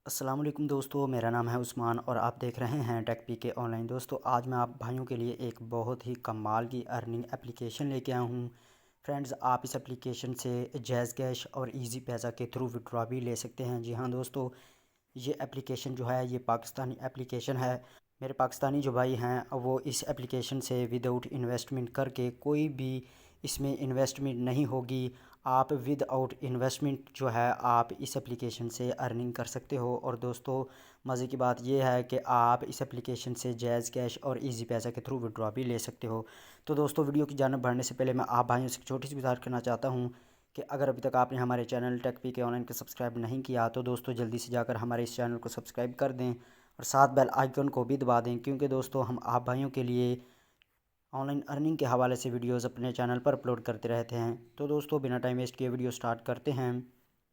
अस्सलाम वालेकुम दोस्तों, मेरा नाम है उस्मान और आप देख रहे हैं टेक पी के ऑनलाइन। दोस्तों, आज मैं आप भाइयों के लिए एक बहुत ही कमाल की अर्निंग एप्लीकेशन लेके आया हूँ। फ्रेंड्स, आप इस एप्लीकेशन से जैज़ कैश और इजी पैसा के थ्रू विड्रॉ भी ले सकते हैं। जी हाँ दोस्तों, ये एप्लीकेशन जो है ये पाकिस्तानी एप्लीकेशन है। मेरे पाकिस्तानी जो भाई हैं वो इस एप्लीकेशन से विदाउट इन्वेस्टमेंट करके, कोई भी इसमें इन्वेस्टमेंट नहीं होगी, आप विदाउट इन्वेस्टमेंट जो है आप इस एप्लीकेशन से अर्निंग कर सकते हो। और दोस्तों, मज़े की बात यह है कि आप इस एप्लीकेशन से जैज़ कैश और इजी पैसा के थ्रू विड्रॉ भी ले सकते हो। तो दोस्तों, वीडियो की जानब बढ़ने से पहले मैं आप भाइयों से छोटी सी गुजारिश करना चाहता हूँ कि अगर अभी तक आपने हमारे चैनल टेक पी के ऑनलाइन को सब्सक्राइब नहीं किया तो दोस्तों जल्दी से जाकर हमारे इस चैनल को सब्सक्राइब कर दें और साथ बेल आइकन को भी दबा दें, क्योंकि दोस्तों हम आप भाइयों के लिए ऑनलाइन अर्निंग के हवाले से वीडियोस अपने चैनल पर अपलोड करते रहते हैं। तो दोस्तों, बिना टाइम वेस्ट किए वीडियो स्टार्ट करते हैं।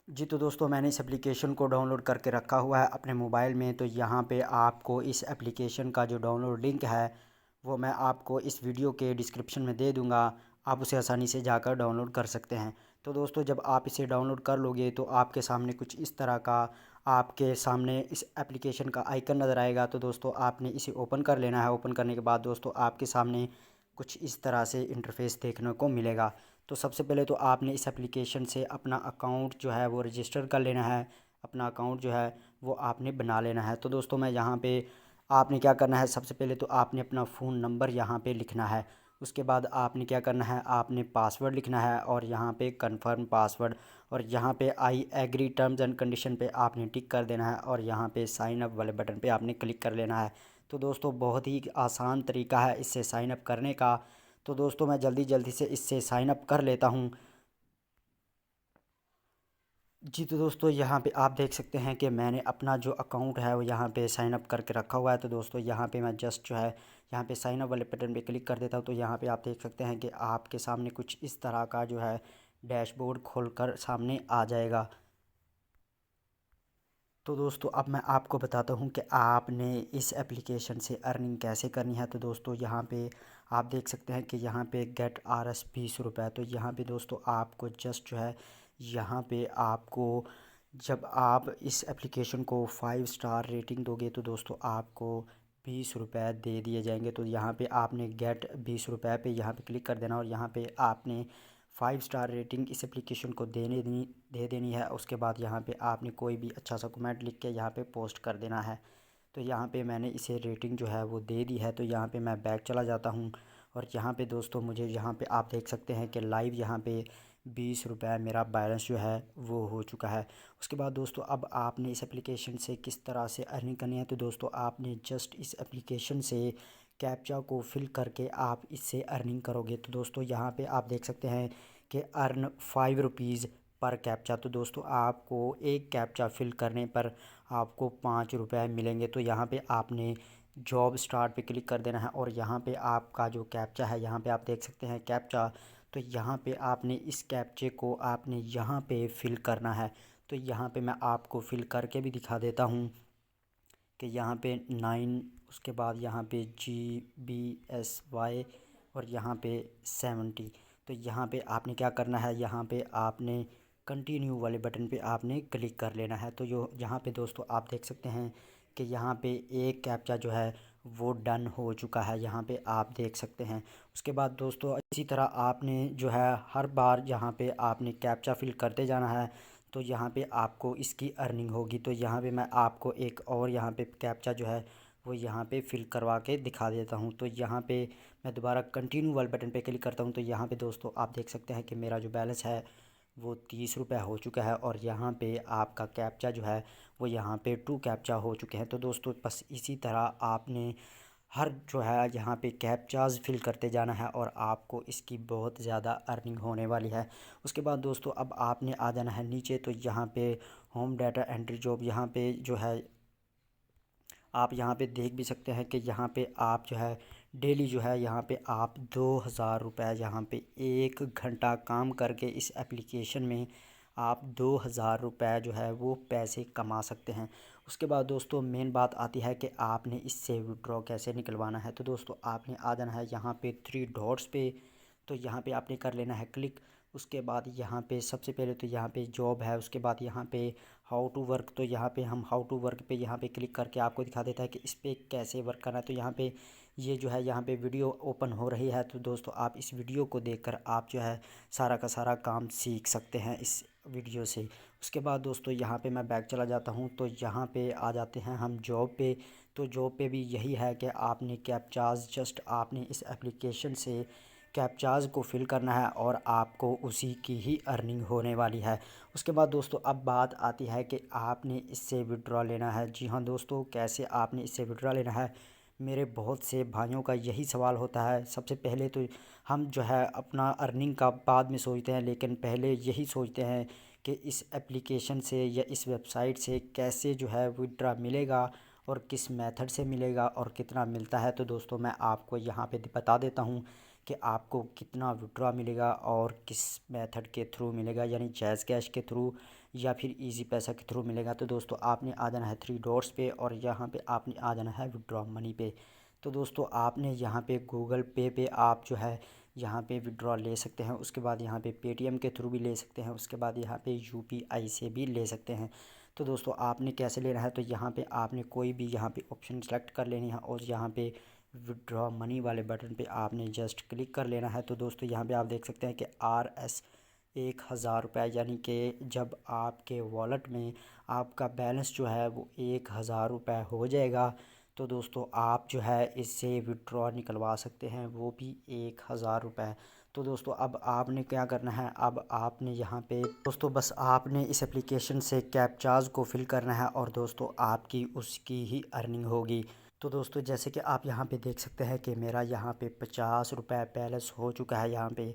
जी तो दोस्तों, मैंने इस एप्लीकेशन को डाउनलोड करके रखा हुआ है अपने मोबाइल में। तो यहाँ पे आपको इस एप्लीकेशन का जो डाउनलोड लिंक है वो मैं आपको इस वीडियो के डिस्क्रिप्शन में दे दूँगा। आप उसे आसानी से जाकर डाउनलोड कर सकते हैं। तो दोस्तों, जब आप इसे डाउनलोड कर लोगे तो आपके सामने कुछ इस तरह का आपके सामने इस एप्लीकेशन का आइकन नज़र आएगा। तो दोस्तों, आपने इसे ओपन कर लेना है। ओपन करने के बाद दोस्तों आपके सामने कुछ इस तरह से इंटरफेस देखने को मिलेगा। तो सबसे पहले तो आपने इस एप्लीकेशन से अपना अकाउंट जो है वो रजिस्टर कर लेना है। अपना अकाउंट जो है वो आपने बना लेना है। तो दोस्तों, मैं यहाँ पे आपने क्या करना है, सबसे पहले तो आपने अपना फ़ोन नंबर यहाँ पे लिखना है। उसके बाद आपने क्या करना है, आपने पासवर्ड लिखना है और यहाँ पे कंफर्म पासवर्ड, और यहाँ पे I agree terms and condition पे आपने टिक कर देना है और यहाँ पे साइन अप वाले बटन पे आपने क्लिक कर लेना है। तो दोस्तों, बहुत ही आसान तरीका है इससे साइन अप करने का। तो दोस्तों, मैं जल्दी जल्दी से इससे साइन अप कर लेता हूँ। जी तो दोस्तों, यहाँ पे आप देख सकते हैं कि मैंने अपना जो अकाउंट है वो यहाँ पे साइन अप करके रखा हुआ है। तो दोस्तों, यहाँ पे मैं जस्ट जो है यहाँ पे साइन अप वाले बटन पे क्लिक कर देता हूँ। तो यहाँ पे आप देख सकते हैं कि आपके सामने कुछ इस तरह का जो है डैशबोर्ड खोलकर सामने आ जाएगा। तो दोस्तों, अब मैं आपको बताता हूँ कि आपने इस एप्लीकेशन से अर्निंग कैसे करनी है। तो दोस्तों, यहाँ पे आप देख सकते हैं कि यहाँ पे गेट RS 20 रुपये। तो यहाँ पे दोस्तों आपको जस्ट जो है यहाँ पे आपको, जब आप इस एप्लीकेशन को 5 स्टार रेटिंग दोगे तो दोस्तों आपको 20 रुपये दे दिए जाएंगे। तो यहाँ पे आपने गेट 20 रुपये पे यहाँ पे क्लिक कर देना और यहाँ पे आपने 5 स्टार रेटिंग इस एप्लीकेशन को दे देनी है। उसके बाद यहाँ पे आपने कोई भी अच्छा सा कमेंट लिख के यहाँ पे पोस्ट कर देना है। तो यहाँ पे मैंने इसे रेटिंग जो है वो दे दी है। तो यहाँ पे मैं बैक चला जाता हूँ और यहाँ पे दोस्तों मुझे यहाँ पे आप देख सकते हैं कि लाइव यहाँ पे 20 रुपये मेरा बैलेंस जो है वो हो चुका है। उसके बाद दोस्तों, अब आपने इस एप्लीकेशन से किस तरह से अर्निंग करनी है। तो दोस्तों, आपने जस्ट इस एप्लीकेशन से कैप्चा को फिल करके आप इससे अर्निंग करोगे। तो दोस्तों, यहाँ पे आप देख सकते हैं कि अर्न 5 रुपीज़ पर कैप्चा। तो दोस्तों, आपको एक कैप्चा फिल करने पर आपको 5 रुपये मिलेंगे। तो यहाँ पे आपने जॉब स्टार्ट पे क्लिक कर देना है और यहाँ पे आपका जो कैप्चा है, यहाँ पे आप देख सकते हैं कैप्चा। तो यहाँ पे आपने इस कैप्चे को आपने यहाँ पे फिल करना है। तो यहाँ पे मैं आपको फिल करके भी दिखा देता हूँ कि यहाँ पे 9, उसके बाद यहाँ पे GBSY और यहाँ पे 70। तो यहाँ पे आपने क्या करना है, यहाँ पे आपने कंटिन्यू वाले बटन पे आपने क्लिक कर लेना है। तो जो यहाँ पे दोस्तों आप देख सकते हैं कि यहाँ पे एक कैप्चा जो है वो डन हो चुका है, यहाँ पे आप देख सकते हैं। उसके बाद दोस्तों, इसी तरह आपने जो है हर बार यहाँ पे आपने कैप्चा फिल करते जाना है। तो यहाँ पे आपको इसकी अर्निंग होगी। तो यहाँ पे मैं आपको एक और यहाँ पे कैप्चा जो है वो यहाँ पे फिल करवा के दिखा देता हूँ। तो यहाँ पे मैं दोबारा कंटिन्यू वाले बटन पे क्लिक करता हूँ। तो यहाँ पे दोस्तों आप देख सकते हैं कि मेरा जो बैलेंस है वो 30 रुपये हो चुका है और यहाँ पे आपका कैप्चा जो है वो यहाँ पे 2 कैप्चा हो चुके हैं। तो दोस्तों, बस इसी तरह आपने हर जो है यहाँ पे कैप्चाज फिल करते जाना है और आपको इसकी बहुत ज़्यादा अर्निंग होने वाली है। उसके बाद दोस्तों, अब आपने आ जाना है नीचे। तो यहाँ पे होम डाटा एंट्री जॉब, यहाँ पे जो है आप यहाँ पे देख भी सकते हैं कि यहाँ पे आप जो है डेली जो है यहाँ पे आप 2000 रुपये यहाँ पे 1 घंटा काम करके इस एप्लीकेशन में आप 2000 रुपये जो है वो पैसे कमा सकते हैं। उसके बाद दोस्तों मेन बात आती है कि आपने इससे विड्रॉ कैसे निकलवाना है। तो दोस्तों, आपने आ जाना है यहाँ पे 3 डॉट्स पे। तो यहाँ पे आपने कर लेना है क्लिक। उसके बाद यहाँ पे सबसे पहले तो यहाँ पे जॉब है, उसके बाद यहाँ पे हाउ टू वर्क। तो यहाँ पे हम हाउ टू वर्क पे यहाँ पे क्लिक करके आपको दिखा देता है कि इस पे कैसे वर्क करना है। तो यहाँ पे ये जो है यहाँ पे वीडियो ओपन हो रही है। तो दोस्तों आप इस वीडियो को देखकर आप जो है सारा का सारा काम सीख सकते हैं इस वीडियो से। उसके बाद दोस्तों यहाँ पे मैं बैक चला जाता हूँ। तो यहाँ पे आ जाते हैं हम जॉब पे। तो जॉब पे भी यही है कि आपने कैप्चाज जस्ट आपने इस एप्लीकेशन से कैप्चाज को फिल करना है और आपको उसी की ही अर्निंग होने वाली है। उसके बाद दोस्तों अब बात आती है कि आपने इससे विड्रॉ लेना है। जी हाँ दोस्तों, कैसे आपने इससे विड्रॉ लेना है, मेरे बहुत से भाइयों का यही सवाल होता है। सबसे पहले तो हम जो है अपना अर्निंग का बाद में सोचते हैं, लेकिन पहले यही सोचते हैं कि इस एप्लीकेशन से या इस वेबसाइट से कैसे जो है विड्रॉ मिलेगा और किस मेथड से मिलेगा और कितना मिलता है। तो दोस्तों मैं आपको यहाँ पे बता देता हूँ कि आपको कितना विड्रॉ मिलेगा और किस मेथड के थ्रू मिलेगा, यानी जैज़ कैश के थ्रू या फिर इजी पैसा के थ्रू मिलेगा। तो दोस्तों आपने आ जाना है थ्री डॉट्स पे और यहाँ पे आपने आ जाना है विड्रॉ मनी पे। तो दोस्तों आपने यहाँ पे गूगल पे आप जो है यहाँ पे विड्रॉ ले सकते हैं। उसके बाद यहाँ पे पेटीएम के थ्रू भी ले सकते हैं। उसके बाद यहाँ पे यूपीआई से भी ले सकते हैं। तो दोस्तों आपने कैसे लेना है, तो यहाँ पे आपने कोई भी यहाँ पे ऑप्शन सेलेक्ट कर लेनी है और यहाँ पे विड्रॉ मनी वाले बटन पे आपने जस्ट क्लिक कर लेना है। तो दोस्तों यहाँ पे आप देख सकते हैं कि RS 1000 रुपये, यानी कि जब आपके वॉलेट में आपका बैलेंस जो है वो 1000 रुपये हो जाएगा तो दोस्तों आप जो है इससे विड्रॉ निकलवा सकते हैं, वो भी 1000 रुपये। तो दोस्तों अब आपने क्या करना है, अब आपने यहाँ पे दोस्तों बस आपने इस एप्लीकेशन से कैप्चाज को फिल करना है और दोस्तों आपकी उसकी ही अर्निंग होगी। तो दोस्तों जैसे कि आप यहाँ पे देख सकते हैं कि मेरा यहाँ पे 50 रुपये बैलेंस हो चुका है। यहाँ पे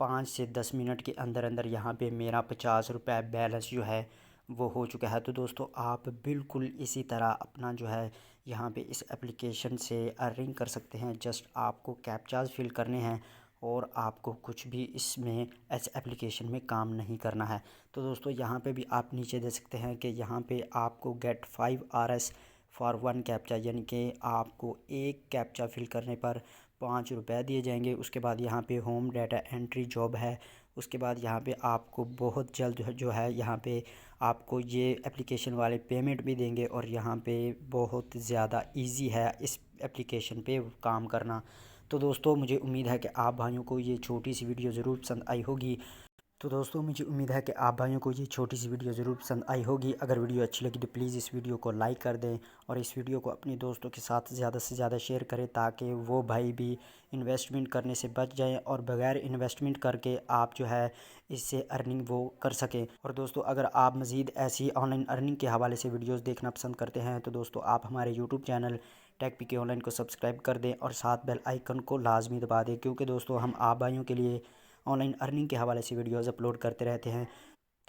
5 से 10 मिनट के अंदर अंदर यहाँ पे मेरा 50 रुपये बैलेंस जो है वो हो चुका है। तो दोस्तों आप बिल्कुल इसी तरह अपना जो है यहाँ पे इस एप्लीकेशन से अर्निंग कर सकते हैं। जस्ट आपको कैप्चाज फिल करने हैं और आपको कुछ भी इसमें इस एप्लीकेशन में काम नहीं करना है। तो दोस्तों यहाँ पे भी आप नीचे देख सकते हैं कि यहाँ पे आपको गेट 5 RS फॉर 1 कैप्चा, यानी कि आपको एक कैप्चा फिल करने पर 5 रुपये दिए जाएंगे। उसके बाद यहाँ पे होम डाटा एंट्री जॉब है। उसके बाद यहाँ पे आपको बहुत जल्द जो है यहाँ पे आपको ये एप्लीकेशन वाले पेमेंट भी देंगे और यहाँ पे बहुत ज़्यादा इजी है इस एप्लीकेशन पे काम करना। तो दोस्तों मुझे उम्मीद है कि आप भाइयों को ये छोटी सी वीडियो ज़रूर पसंद आई होगी। तो दोस्तों मुझे उम्मीद है कि आप भाइयों को ये छोटी सी वीडियो ज़रूर पसंद आई होगी। अगर वीडियो अच्छी लगी तो प्लीज़ इस वीडियो को लाइक कर दें और इस वीडियो को अपने दोस्तों के साथ ज़्यादा से ज़्यादा शेयर करें ताकि वो भाई भी इन्वेस्टमेंट करने से बच जाएं और बगैर इन्वेस्टमेंट करके आप जो है इससे अर्निंग वो कर सकें। और दोस्तों अगर आप मज़ीद ऐसी ऑनलाइन अर्निंग के हवाले से वीडियोज़ देखना पसंद करते हैं तो दोस्तों आप हमारे यूट्यूब चैनल टेक पीके ऑनलाइन को सब्सक्राइब कर दें और साथ बेल आइकन को लाजमी दबा दें, क्योंकि दोस्तों हम आप भाइयों के लिए ऑनलाइन अर्निंग के हवाले से वीडियोज़ अपलोड करते रहते हैं।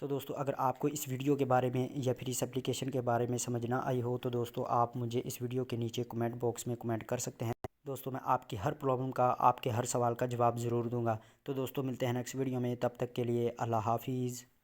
तो दोस्तों अगर आपको इस वीडियो के बारे में या फिर इस एप्लीकेशन के बारे में समझ ना आई हो तो दोस्तों आप मुझे इस वीडियो के नीचे कमेंट बॉक्स में कमेंट कर सकते हैं। दोस्तों मैं आपकी हर प्रॉब्लम का, आपके हर सवाल का जवाब ज़रूर दूंगा। तो दोस्तों मिलते हैं नेक्स्ट वीडियो में, तब तक के लिए अल्लाह हाफिज़।